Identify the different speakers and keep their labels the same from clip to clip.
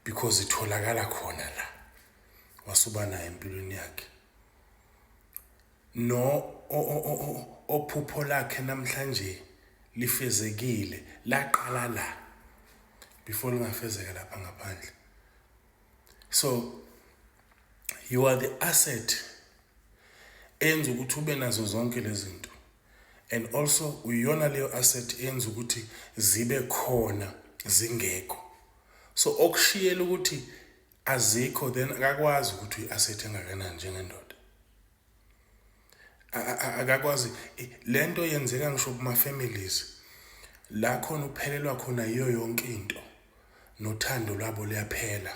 Speaker 1: because itholakala khona la wasuba naye empilweni yakhe. No ophupho lakhe namhlanje lifezekile laqala la before lingafezeka lapha ngaphandle. So you are the asset enza ukuthi ube nazo zonke lezi zinto, and also uyona leyo asset enza ukuthi zibe khona zingekho. So okushiyela ukuthi azikho then akakwazi ukuthi uyi-asset engakanani njengendoda. Akakwazi. Lento yenzeka ngisho kuma families la khona uphelelwa khona yiyo yonke into, nothando lwabo liyaphela,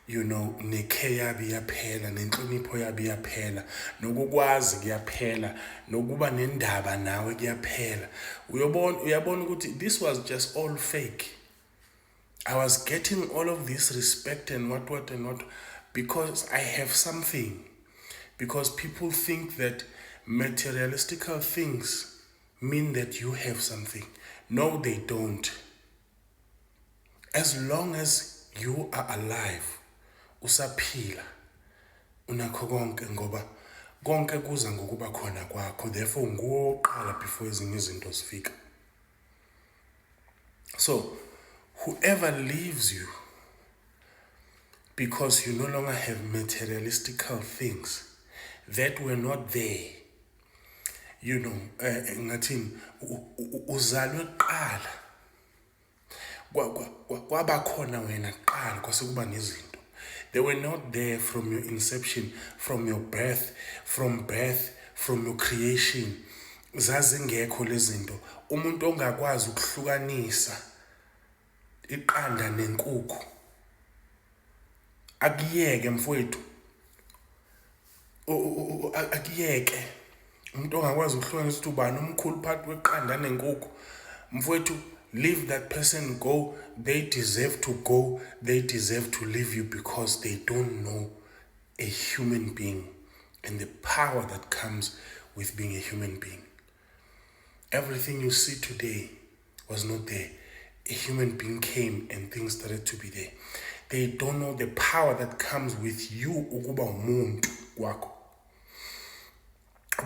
Speaker 1: necare yabo iyaphela, nenhlonipho yabo iyaphela, nokukwazi kuyaphela, nokuba nendaba nawe kuyaphela. Uyabona ukuthi this was just all fake. I was getting all of this respect and what because I have something. Because people think that materialistical things mean that you have something. No, they don't. As long as you are alive, usaphila, unakho konke ngoba konke kuza ngokuba khona kwakho. Therefore, nguwe oqala before ezinye izinto zifika. So, whoever leaves you because you no longer have materialistical things that were not there, ngathini uzalwe kuqala kwaba khona wena kuqala kwase kuba nezinto. They were not there from your inception, from your birth, from your creation. Zazingekho lezi zinto. Umuntu ongakwazi ukuhlukanisa iqanda nenkukhu akuyeke mfowethu, akuyeke. Umuntu ongakwazi ukuhlukanisa ukuthi ubani umkhulu phakathi kweqanda nenkukhu, mfowethu, leave that person go. They deserve to go. They deserve to leave you because they don't know a human being and the power that comes with being a human being. Everything you see today was not there. A human being came and things started to be there. They don't know the power that comes with you ukuba umuntu kwakho.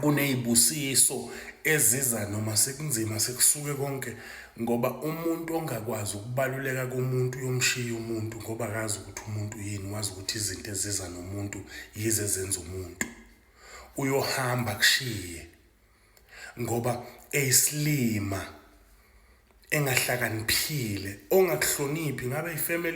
Speaker 1: Kuneyibusiso eziza noma sekunzima sekusuke konke ngoba umuntu ongakwazi ukubaluleka komuntu uyomshiya umuntu ngoba akazi ukuthi umuntu yini, wazi ukuthi izinto eziza nomuntu yize zenza umuntu. Uyohamba kushiye ngoba eyislima engahlakaniphile ongakuhloniphi ngabe ifamily